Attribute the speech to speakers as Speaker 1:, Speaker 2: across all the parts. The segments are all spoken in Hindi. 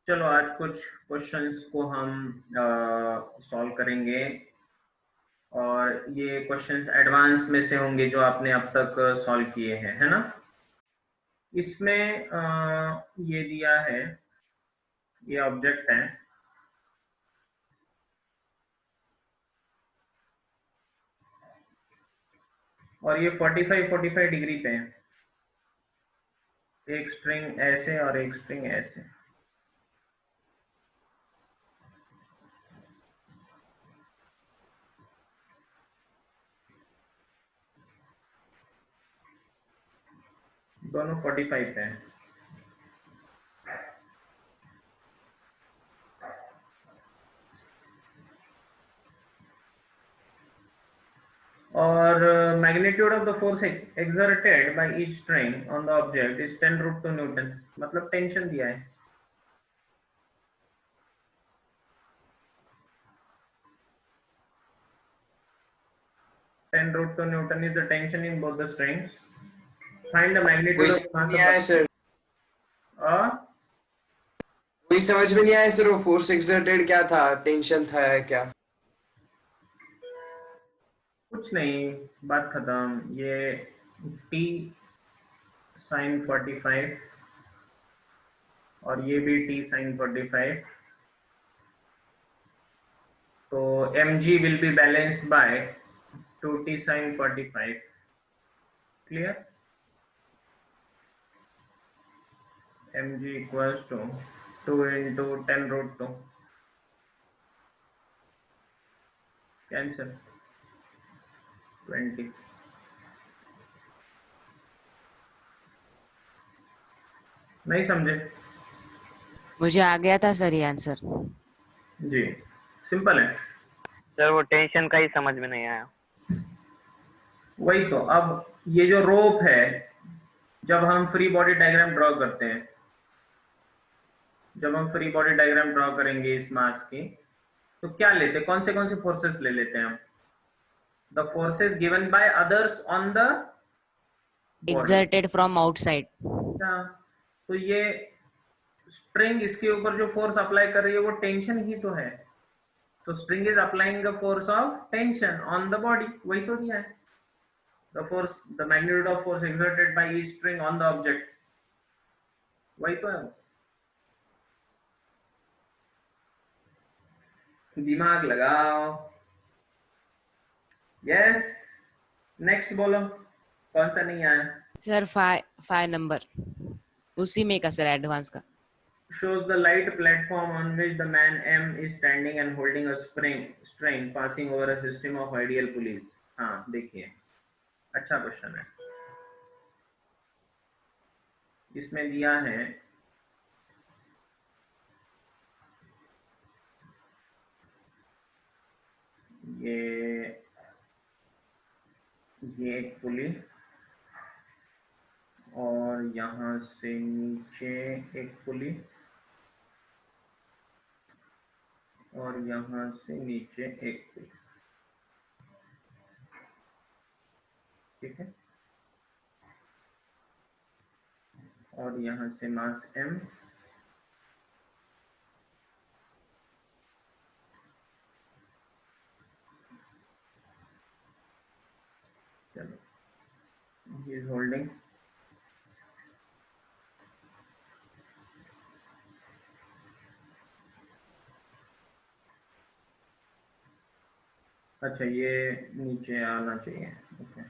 Speaker 1: चलो आज कुछ क्वेश्चंस को हम सॉल्व करेंगे और ये क्वेश्चंस एडवांस में से होंगे जो आपने अब तक सॉल्व किए हैं, है ना। इसमें ये दिया है, ये ऑब्जेक्ट है और ये 45 डिग्री पे है। एक स्ट्रिंग ऐसे और एक स्ट्रिंग ऐसे। दोनों 45 पे हैं। और magnitude of the force exerted by each string on the object is 10√2 Newton, मतलब टेंशन दिया है। (10√2 Newton is the tension in both the strings. Find the magnitude of mass of the
Speaker 2: sir कोई समझ में नहीं आया सर, वो फोर्स एक्सर्टेड क्या था, टेंशन था या क्या?
Speaker 1: कुछ नहीं, बात खत्म। ये t sin 45 और ये भी t sin 45, तो mg will be balanced by 2t sin 45. Clear? mg equals to 2 into 10√2. Cancel 20। नहीं समझे?
Speaker 3: मुझे आ गया था सर ये आंसर।
Speaker 1: जी सिंपल है
Speaker 4: सर, वो टेंशन का ही समझ में नहीं आया।
Speaker 1: वही तो। अब ये जो रोप है, जब हम फ्री बॉडी डायग्राम ड्रॉ करते हैं, जब हम फ्री बॉडी डायग्राम ड्रॉ करेंगे इस मास की, तो क्या लेते हैं, कौन से फोर्सेस ले लेते हैं हम? The forces given by others on the
Speaker 3: exerted from outside.
Speaker 1: तो ये स्ट्रिंग इसके ऊपर जो फोर्स अप्लाई कर रही है वो टेंशन ही तो है। तो string is applying the force of tension on the body, वही तो दिया है। The force, the magnitude of force exerted by each string on the object, वही तो है। दिमाग लगाओ। यस, नेक्स्ट बोलो, कौन सा नहीं आया?
Speaker 3: सर 5 नंबर उसी में का सर, एडवांस का।
Speaker 1: Shows the light platform on which the man M is standing and holding a string passing over a system of ideal pulleys. हाँ देखिए, अच्छा क्वेश्चन है। इसमें दिया है ये एक पुली और यहाँ से नीचे एक पुली और यहाँ से नीचे एक पुली, ठीक है। और यहाँ से मास M, चलो he is holding अच्छा, ये नीचे आना चाहिए, ओके।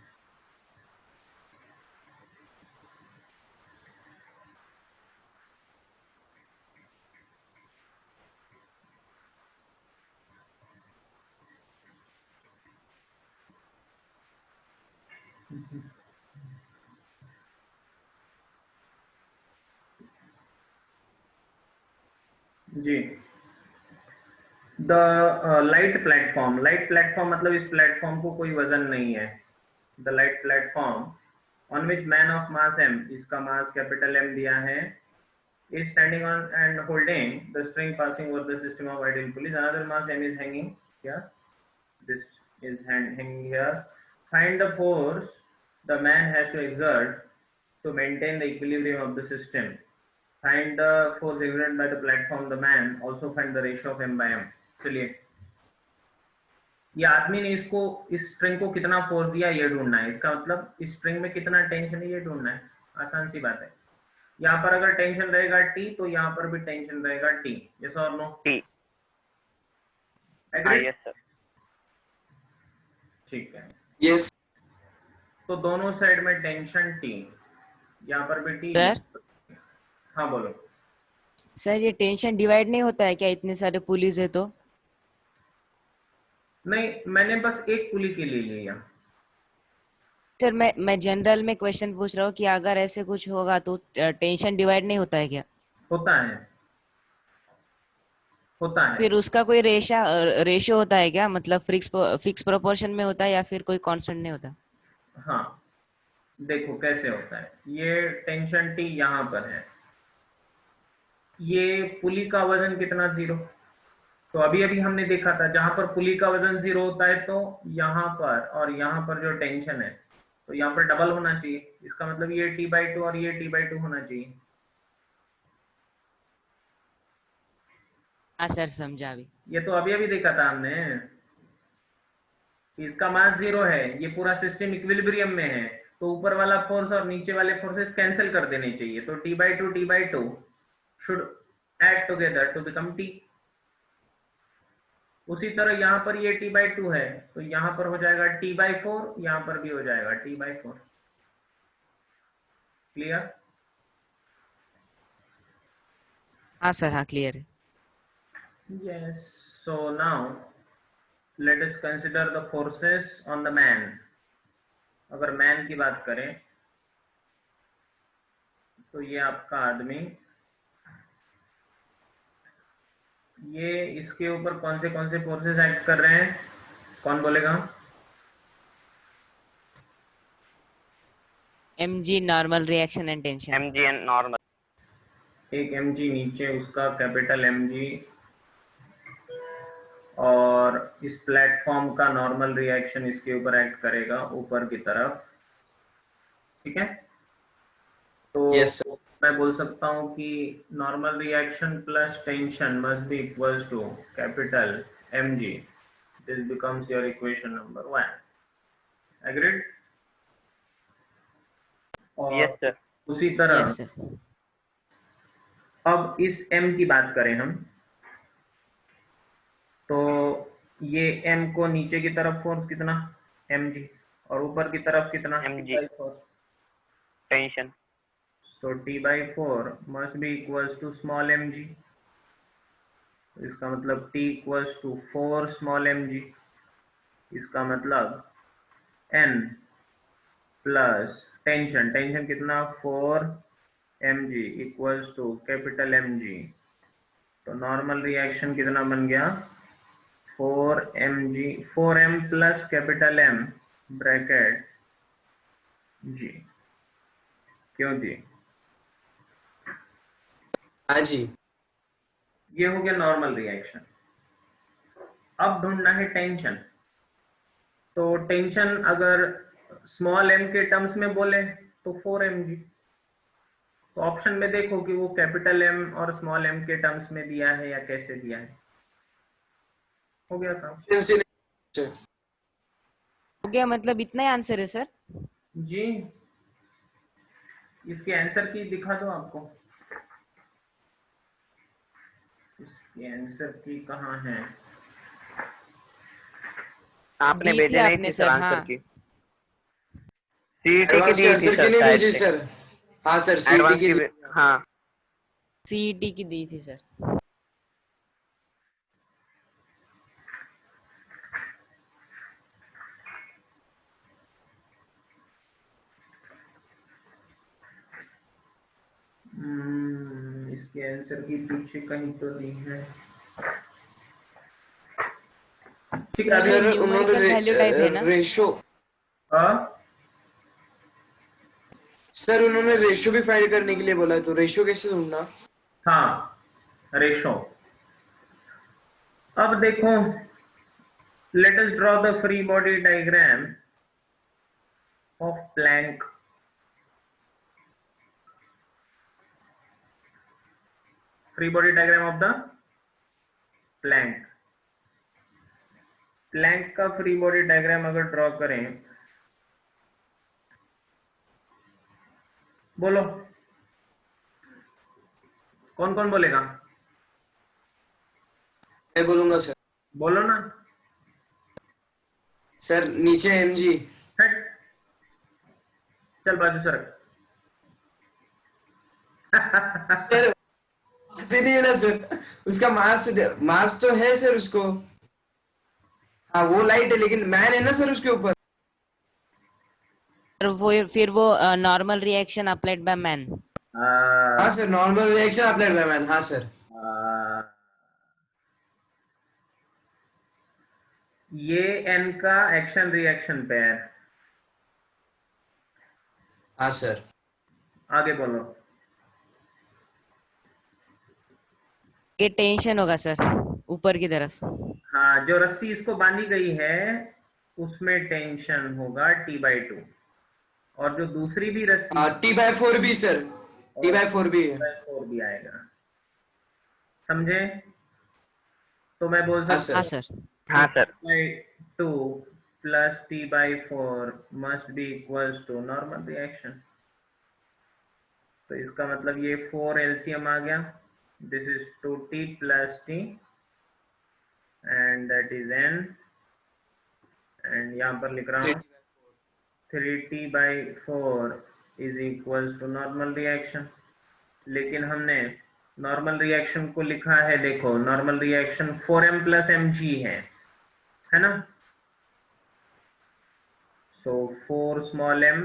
Speaker 1: जी, the light platform, light platform मतलब इस प्लेटफॉर्म को कोई वजन नहीं है। The light platform on which man of mass M, इसका मास कैपिटल M दिया है, is standing on and holding the string passing over the system of ideal pulleys. Another mass M is hanging here. This is hanging here. Find the force the man has to exert to maintain the equilibrium of the system. Find the force exerted by the platform the man also find the ratio of m by m। चलिए, ये आदमी ने इसको इस स्ट्रिंग को कितना फोर्स दिया ये ढूंढना है। इसका मतलब इस स्ट्रिंग में कितना टेंशन है ये ढूंढना है। आसान सी बात है। यहाँ पर अगर टेंशन रहेगा टी तो यहाँ पर भी टेंशन रहेगा टी। यस और नो?
Speaker 4: टी। हाँ
Speaker 1: एग्री?
Speaker 4: Yes sir.
Speaker 1: ठीक है,
Speaker 2: यस
Speaker 1: तो दोनों साइड में टेंशन टी, यहाँ पर भी टी।
Speaker 3: सर
Speaker 1: हाँ बोलो।
Speaker 3: सर ये टेंशन डिवाइड नहीं होता है क्या, इतने सारे पुलिस है तो?
Speaker 1: नहीं, मैंने बस एक पुली के लिए लिया।
Speaker 3: सर मैं जनरल में क्वेश्चन पूछ रहा हूँ कि अगर ऐसे कुछ होगा तो टेंशन डिवाइड नहीं होता है क्या?
Speaker 1: होता है, होता है।
Speaker 3: फिर उसका कोई रेशियो होता है क्या, मतलब फिक्स प्रोपोर्शन में होता है या फिर कोई कांस्टेंट नहीं होता?
Speaker 1: हाँ, देखो कैसे होता है। ये टेंशन टी यहाँ पर है, ये पुली का वजन कितना, 0। तो अभी अभी हमने देखा था जहां पर पुली का वजन 0 होता है तो यहाँ पर और यहाँ पर जो टेंशन है तो यहाँ पर डबल होना चाहिए। इसका मतलब ये t/2 और ये t/2 होना चाहिए।
Speaker 3: हाँ सर समझा अभी।
Speaker 1: ये तो अभी अभी देखा था हमने। इसका मास 0 है, ये पूरा सिस्टम इक्विलिब्रियम में है, तो ऊपर वाला फोर्स और नीचे वाले फोर्सेस कैंसिल कर देने चाहिए। तो t/2 should add together to become t। उसी तरह यहाँ पर ये t/2 है तो यहाँ पर हो जाएगा t/4, यहाँ पर भी हो जाएगा t/4। क्लियर?
Speaker 3: हाँ सर हाँ क्लियर है।
Speaker 1: Yes. So now let us consider the forces on the man। अगर मैन की बात करें तो ये आपका आदमी, ये इसके ऊपर कौन से फोर्सेस एक्ट कर रहे हैं, कौन बोलेगा?
Speaker 3: mg normal reaction and tension.
Speaker 4: mg and normal.
Speaker 1: एक mg नीचे उसका कैपिटल mg, और इस प्लेटफॉर्म का नॉर्मल रिएक्शन इसके ऊपर एक्ट करेगा ऊपर की तरफ। ठीक है, तो
Speaker 2: यस
Speaker 1: मैं बोल सकता हूं कि normal reaction plus tension must be equals to capital mg। This becomes your equation number 1। Agreed? और
Speaker 4: यस सर।
Speaker 1: उसी तरह
Speaker 3: यस सर।
Speaker 1: अब इस m की बात करें हम, तो ये m को नीचे की तरफ फोर्स कितना, mg, और ऊपर की तरफ कितना,
Speaker 4: mg
Speaker 1: t/4।
Speaker 4: Tension.
Speaker 1: So t/4 must be equals to small mg। इसका मतलब t equals to 4 small mg। इसका मतलब n प्लस टेंशन, टेंशन कितना, 4 mg equals to capital mg। तो नॉर्मल रिएक्शन कितना बन गया, 4m plus capital M bracket g। क्यों जी?
Speaker 2: हाँ जी।
Speaker 1: ये हो गया नॉर्मल रिएक्शन। अब ढूंढना है टेंशन। तो टेंशन अगर स्मॉल m के टर्म्स में बोले तो 4mg। तो ऑप्शन में देखो कि वो कैपिटल M और स्मॉल m के टर्म्स में दिया है या कैसे दिया है। हो गया था
Speaker 3: हो गया, मतलब इतना ही आंसर है सर?
Speaker 1: जी। इसके आंसर की दिखा दो आपको, इसके आंसर की कहाँ है?
Speaker 4: आपने
Speaker 3: दी
Speaker 4: भेजे
Speaker 3: थी
Speaker 4: नहीं
Speaker 3: आपने
Speaker 4: थी
Speaker 3: सर,
Speaker 4: सर
Speaker 3: हाँ।
Speaker 4: आंसर की। सीईटी की
Speaker 2: एडवांस
Speaker 4: दी
Speaker 2: के
Speaker 4: थी
Speaker 2: आंसर की
Speaker 4: सर
Speaker 2: नहीं
Speaker 4: शायद
Speaker 2: भेजी
Speaker 4: से।
Speaker 2: सर। हाँ सर सीईटी
Speaker 4: एडवांस
Speaker 2: की।
Speaker 4: की हाँ।
Speaker 3: सीईटी की दी थी सर।
Speaker 1: इसके आंसर की पीछे कहीं तो दी है। ठीक है,
Speaker 3: सर ये
Speaker 2: सर
Speaker 3: न्यूमेरिकल वैल्यू टाइप है ना?
Speaker 2: रेशो
Speaker 1: हाँ
Speaker 2: सर उन्होंने रेशो भी फाइंड करने के लिए बोला है, तो रेशो कैसे ढूंढना?
Speaker 1: हाँ, रेशो। अब देखो, let us draw the free body diagram of Planck। Free body diagram of the plank. Plank का फ्री बॉडी डायग्राम अगर ड्रॉ करें, बोलो कौन कौन बोलेगा?
Speaker 2: मैं बोलूंगा सर।
Speaker 1: बोलो ना।
Speaker 2: सर नीचे mg।
Speaker 1: हट, चल बाजू सर।
Speaker 2: सर ऐसे नहीं है ना सर, उसका मास मास तो है सर उसको। हाँ वो लाइट है, लेकिन मैन है ना सर उसके ऊपर।
Speaker 3: फिर वो normal reaction applied by man.
Speaker 2: हाँ sir, normal reaction applied by man. हाँ सर।
Speaker 1: ये एन का एक्शन रिएक्शन पेयर।
Speaker 2: हाँ सर।
Speaker 1: आगे बोलो।
Speaker 3: ये टेंशन होगा सर ऊपर की तरफ।
Speaker 1: हाँ, जो रस्सी इसको बांधी गई है उसमें टेंशन होगा T/2, और जो दूसरी भी रस्सी
Speaker 2: T/4 भी सर, T/4 भी है।
Speaker 1: T/4 भी आएगा। समझे? तो मैं बोल
Speaker 2: हाँ
Speaker 1: सकता
Speaker 3: हाँ
Speaker 2: सर।
Speaker 3: सर।
Speaker 4: हाँ sir.
Speaker 1: T/2 plus T/4 must be equals to normal reaction। तो इसका मतलब ये 4 LCM आ गया। This is 2T plus T and that is N, and यहाँ पर लिख रहा हूँ 3T/4 is equals to normal reaction। लेकिन हमने नॉर्मल रिएक्शन को लिखा है, देखो normal reaction 4m plus mg है ना? सो 4 small m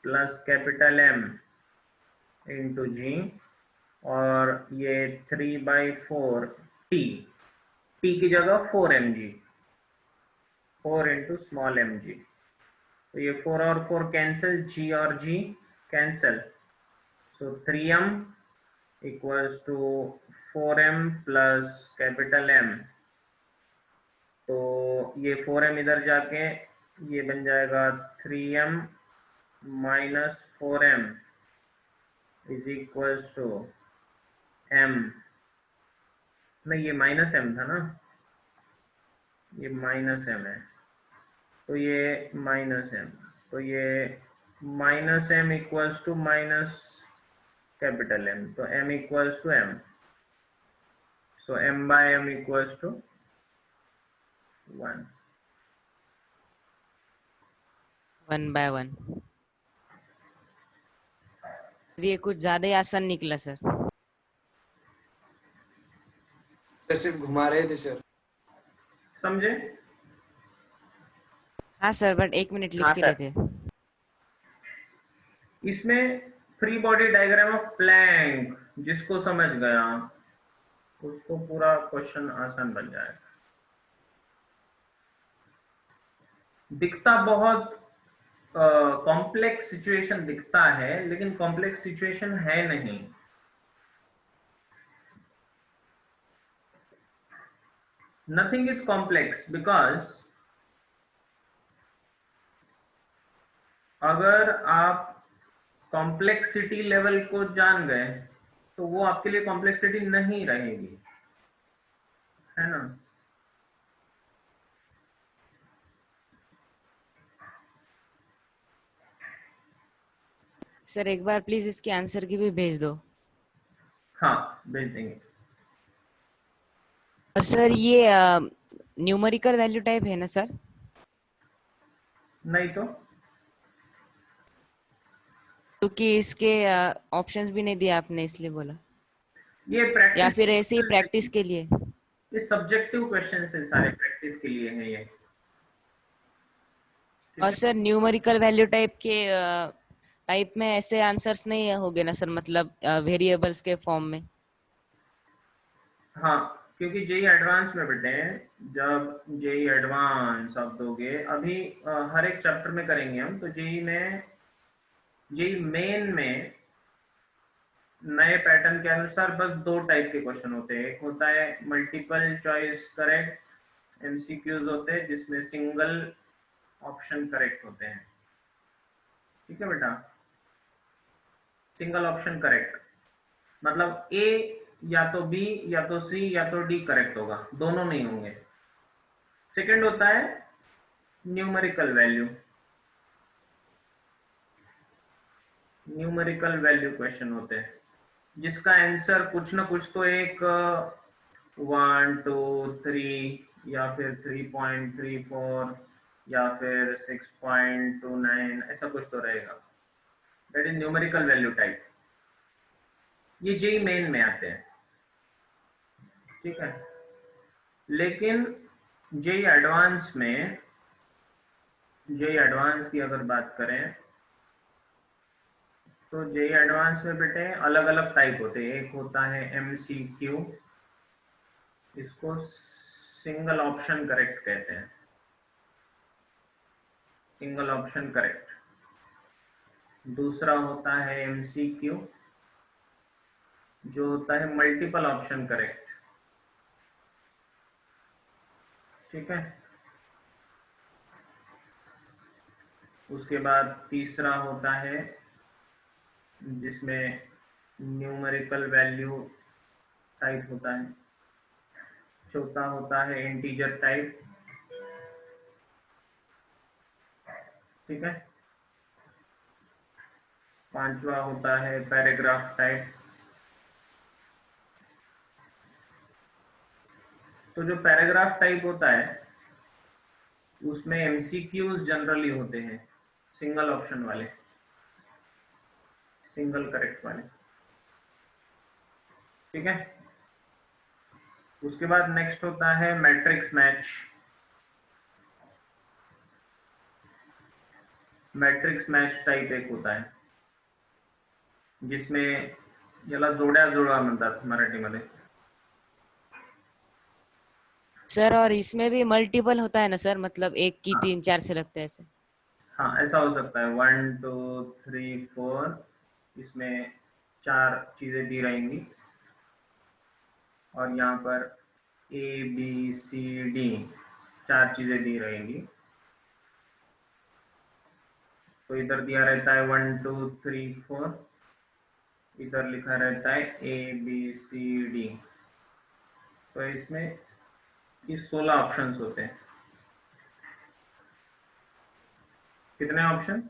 Speaker 1: plus capital M into g, और ये 3/4 t, t की जगह 4 mg, 4 into small mg। तो ये 4 और 4 कैंसिल, g और g cancel, so 3m equals to 4m plus capital M। तो ये 4m इधर जाके ये बन जाएगा 3m minus 4m is equals to m। नहीं, ये माइनस m था ना, ये माइनस m है, तो ये माइनस m, तो ये minus m equals to minus capital M, तो m equals to m, so m/m equals to 1।
Speaker 3: 1/1। ये कुछ ज्यादा ही आसान निकला सर।
Speaker 2: सिर्फ घुमा रहे थे सर।
Speaker 1: समझे?
Speaker 3: हाँ सर, बट 1 मिनट लिख
Speaker 4: हाँ
Speaker 3: के
Speaker 4: सर।
Speaker 3: लेते।
Speaker 1: इसमें free body diagram of Planck जिसको समझ गया उसको पूरा क्वेश्चन आसान बन जाएगा। दिखता बहुत कॉम्प्लेक्स सिचुएशन दिखता है, लेकिन कॉम्प्लेक्स सिचुएशन है नहीं। नथिंग इज कॉम्प्लेक्स, बिकॉज अगर आप कॉम्प्लेक्सिटी लेवल को जान गए तो वो आपके लिए कॉम्प्लेक्सिटी नहीं रहेगी, है ना?
Speaker 3: सर एक बार प्लीज इसके आंसर की भी भेज दो।
Speaker 1: हाँ, भेज देंगे।
Speaker 3: और सर ये न्यूमेरिकल वैल्यू टाइप है ना सर?
Speaker 1: नहीं तो
Speaker 3: क्योंकि इसके ऑप्शंस भी नहीं दिए आपने, इसलिए बोला।
Speaker 1: ये
Speaker 3: या
Speaker 1: प्रैक्टिस,
Speaker 3: फिर ऐसे ही प्रैक्टिस के लिए?
Speaker 1: ये सब्जेक्टिव क्वेश्चन है, सारे प्रैक्टिस के लिए है ये।
Speaker 3: और सर न्यूमेरिकल वैल्यू टाइप के टाइप में ऐसे आंसर्स नहीं होंगे ना सर, मतलब वेरिएबल्स के फॉर्म में?
Speaker 1: हाँ, क्योंकि जेई एडवांस में बेटे, जब जेई एडवांस आप दोगे, अभी हर एक चैप्टर में करेंगे हम, तो जेई में, जेई मेन में नए पैटर्न के अनुसार बस 2 टाइप के क्वेश्चन होते हैं। एक होता है मल्टीपल चॉइस करेक्ट एमसीक्यूज होते हैं जिसमें सिंगल ऑप्शन करेक्ट होते हैं। ठीक है बेटा, सिंगल ऑप्शन करेक्ट मतलब ए या तो बी या तो सी या तो डी करेक्ट होगा, दोनों नहीं होंगे। सेकंड होता है numerical value. Numerical value question होते हैं जिसका आंसर कुछ ना कुछ तो एक 1 2 3 या फिर 3.34 या फिर 6.29 ऐसा कुछ तो रहेगा। That is numerical value type. ये जेई मेन में आते हैं, ठीक है। लेकिन जेई एडवांस में, जेई एडवांस की अगर बात करें तो जेई एडवांस में बेटे अलग अलग टाइप होते हैं। एक होता है एमसीक्यू, इसको सिंगल ऑप्शन करेक्ट कहते हैं, सिंगल ऑप्शन करेक्ट। दूसरा होता है एमसीक्यू जो होता है मल्टीपल ऑप्शन करेक्ट, ठीक है। उसके बाद तीसरा होता है जिसमें न्यूमेरिकल वैल्यू टाइप होता है। चौथा होता है इंटीजर टाइप, ठीक है। पांचवा होता है पैराग्राफ टाइप। तो जो पैराग्राफ टाइप होता है उसमें एमसीक्यूज जनरली होते हैं सिंगल ऑप्शन वाले, सिंगल करेक्ट वाले, ठीक है। उसके बाद नेक्स्ट होता है matrix match. Matrix match type एक होता है जिसमें याला जोड्या जुळवा म्हणतात मराठीमध्ये।
Speaker 3: सर और इसमें भी मल्टीपल होता है ना सर, मतलब एक की
Speaker 1: हाँ
Speaker 3: 3 4 से लगता है ऐसे?
Speaker 1: हाँ ऐसा हो सकता है 1 2 3 4, इसमें 4 चीजें दी रहेंगी और यहाँ पर ए बी सी डी 4 चीजें दी रहेंगी। तो इधर दिया रहता है 1 2 3 4, इधर लिखा रहता है ए बी सी डी। तो इसमें ये 16 ऑप्शंस होते हैं। कितने ऑप्शन?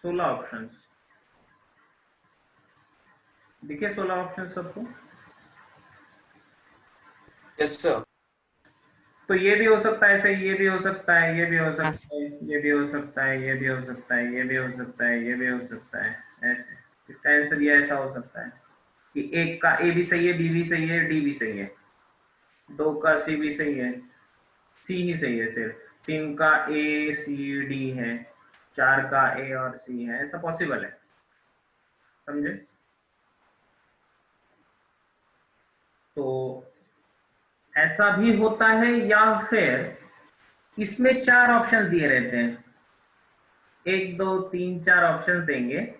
Speaker 1: 16 ऑप्शंस। दिखे 16 ऑप्शन सबको?
Speaker 2: Yes sir.
Speaker 1: तो ये भी हो सकता है ऐसे, ये भी हो सकता है, ये भी हो
Speaker 3: हाँ
Speaker 1: सकता है, ये भी हो सकता है, ये भी हो सकता है, ये भी हो सकता है, ये भी हो सकता है, ऐसे। इसका आंसर ये ऐसा हो सकता है कि एक का ए भी सही है, बी भी सही है, डी भी सही है, 2 का सी भी सही है, सी ही सही है सिर्फ, 3 का ए सी डी है, 4 का ए और सी है। ऐसा पॉसिबल है, समझे? तो ऐसा भी होता है या फिर इसमें 4 ऑप्शन दिए रहते हैं, 1 2 3 4 ऑप्शन देंगे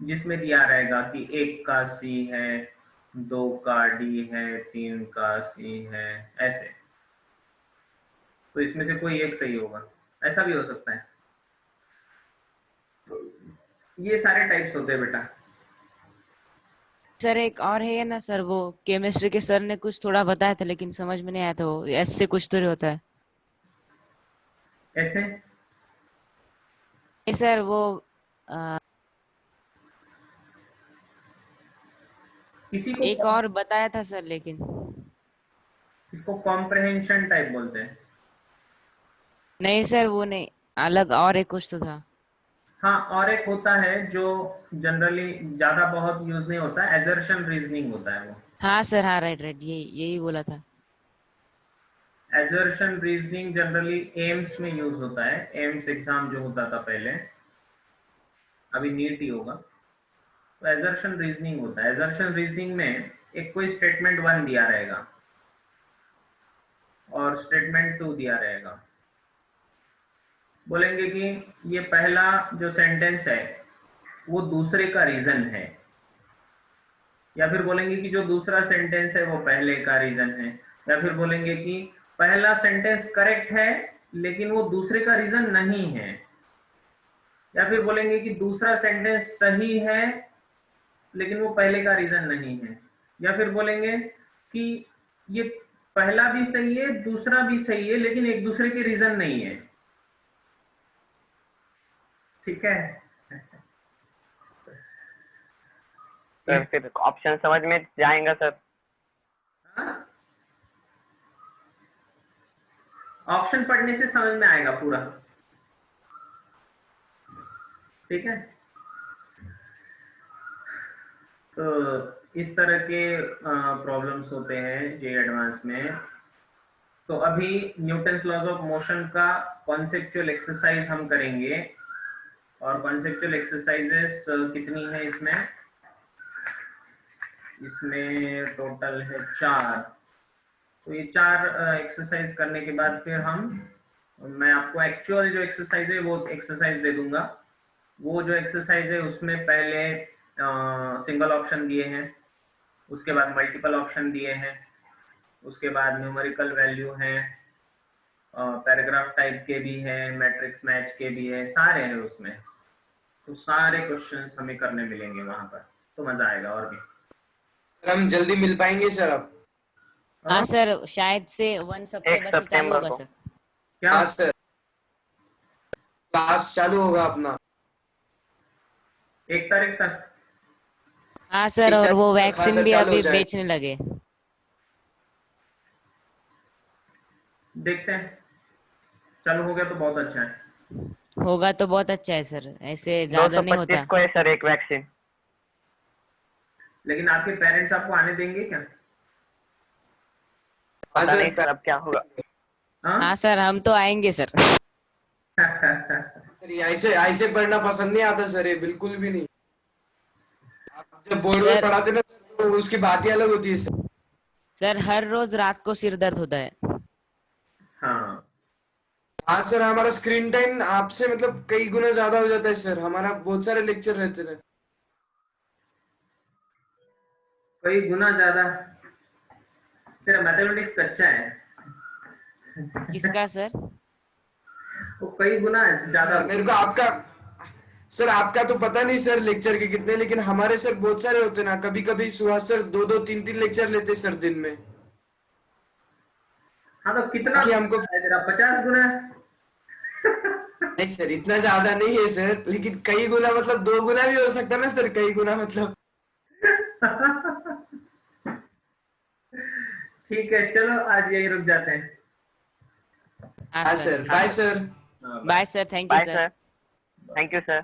Speaker 1: जिसमें दिया रहेगा कि 1 का सी है, 2 का डी है, 3 का सी है, ऐसे। तो इसमें से कोई एक सही होगा, ऐसा भी हो सकता है। तो ये सारे टाइप्स होते हैं बेटा।
Speaker 3: सर एक और है ना सर, वो केमिस्ट्री के सर ने कुछ थोड़ा बताया था लेकिन समझ में नहीं आया था, वो एस से कुछ तो होता है।
Speaker 1: ऐसे
Speaker 3: नहीं सर, वो आ,
Speaker 1: किसी
Speaker 3: एक
Speaker 1: को,
Speaker 3: और बताया था सर लेकिन।
Speaker 1: इसको कॉम्प्रहेंशन टाइप बोलते हैं।
Speaker 3: नहीं सर वो नहीं, अलग और एक कुछ तो था।
Speaker 1: हाँ, और एक होता है जो जनरली ज्यादा बहुत यूज नहीं होता, एजर्शन रीजनिंग होता है वो।
Speaker 3: हाँ सर, हाँ राइट राइट, यही यही बोला था।
Speaker 1: एजर्शन रीजनिंग जनरली एम्स में यूज होता है। एम्स एग्जाम जो होता था पहले, अभी नीट ही होगा, तो एजर्शन रीजनिंग होता है। एजर्शन रीजनिंग में एक कोई स्टेटमेंट 1 दिया रहेगा और स्टेटमेंट 2 दिया रहेगा। बोलेंगे कि ये पहला जो सेंटेंस है वो दूसरे का रीजन है, या फिर बोलेंगे कि जो दूसरा सेंटेंस है वो पहले का रीजन है, या फिर बोलेंगे कि पहला सेंटेंस करेक्ट है लेकिन वो दूसरे का रीजन नहीं है, या फिर बोलेंगे कि दूसरा सेंटेंस सही है लेकिन वो पहले का रीजन नहीं है, या फिर बोलेंगे कि ये पहला भी सही है, दूसरा भी सही है, लेकिन एक दूसरे के रीजन नहीं है। ठीक है।
Speaker 4: सर फिर ऑप्शन समझ में जाएगा सर।
Speaker 1: ऑप्शन पढ़ने से समझ में आएगा पूरा। ठीक है। तो इस तरह के प्रॉब्लम्स होते हैं जे एडवांस में। तो अभी न्यूटन्स लॉज ऑफ मोशन का कॉन्सेप्चुअल एक्सरसाइज हम करेंगे, और कॉन्सेप्चुअल एक्सरसाइजेस कितनी है इसमें? इसमें टोटल है 4। तो ये 4 एक्सरसाइज करने के बाद फिर मैं आपको एक्चुअल जो एक्सरसाइज है वो एक्सरसाइज दे दूंगा। वो जो एक्सरसाइज है उसमें पहले सिंगल ऑप्शन दिए हैं, उसके बाद मल्टीपल ऑप्शन दिए हैं, उसके बाद न्यूमेरिकल वैल्यू हैं, पैराग्राफ टाइप के भी हैं, मैट्रिक्स मैच के भी है, सारे हैं उसमें। तो सारे क्वेश्चंस हमें करने मिलेंगे वहां पर, तो मजा आएगा। और भी
Speaker 2: हम जल्दी मिल पाएंगे सर अब?
Speaker 3: हाँ सर, शायद से 1 सितंबर से चालू होगा
Speaker 4: को।
Speaker 3: सर।
Speaker 1: क्या?
Speaker 2: हाँ सर, क्लास चालू होगा अपना
Speaker 1: 1 तारीख तक?
Speaker 3: हाँ सर, और वो
Speaker 2: हाँ
Speaker 3: वैक्सीन
Speaker 2: सर,
Speaker 3: भी
Speaker 2: चालू हो
Speaker 3: अभी
Speaker 2: जाएगा।
Speaker 3: बेचने लगे।
Speaker 1: देखते हैं, चालू हो गया तो बहुत अच्छा है।
Speaker 3: होगा तो बहुत अच्छा है सर, ऐसे ज्यादा नहीं होता।
Speaker 4: 225 को है सर एक वैक्सीन।
Speaker 1: लेकिन आपके पेरेंट्स आपको आने देंगे क्या?
Speaker 2: हाँ
Speaker 4: पता
Speaker 2: सर,
Speaker 4: नहीं सर अब क्या होगा।
Speaker 1: हाँ?
Speaker 3: हाँ सर, हम तो आएंगे सर।
Speaker 2: सर ये ऐसे पढ़ना पसंद नहीं आता सर, ये बिल्कुल भी नहीं। आप जब बोर्ड में
Speaker 3: सर
Speaker 2: पढ़ाते ना सर, तो उसकी बात ही अलग होती है सर।
Speaker 3: सर, हर रोज रात को सिर दर्द होता है।
Speaker 1: हाँ,
Speaker 2: हाँ सर, हमारा स्क्रीन टाइम आपसे मतलब कई गुना ज्यादा हो जाता है सर, हमारा बहुत सारे लेक्चर रहते हैं।
Speaker 1: कई गुना ज्यादा। तेरा मैथमेटिक्स कच्चा है।
Speaker 3: किसका सर?
Speaker 1: वो कई गुना ज्यादा।
Speaker 2: मेरे को आपका सर, आपका तो पता नहीं सर लेक्चर के कितने, लेकिन हमारे सर बहुत सारे होते ना। कभी कभी सुहास सर 2-2, 3-3 लेक्चर लेते सर दिन में।
Speaker 1: हाँ, तो कितना
Speaker 2: कि हमको
Speaker 1: है तेरा? 50 गुना?
Speaker 2: नहीं सर, इतना ज्यादा नहीं है सर, लेकिन कई गुना मतलब 2 गुना भी हो सकता है ना सर, कई गुना मतलब।
Speaker 1: ठीक है, चलो आज यही रुक जाते हैं।
Speaker 3: हाँ
Speaker 2: हाँ
Speaker 3: सर,
Speaker 2: सर, बाय सर।
Speaker 1: हाँ,
Speaker 3: bye sir, thank you
Speaker 4: bye
Speaker 3: sir.
Speaker 4: Sir, thank you sir.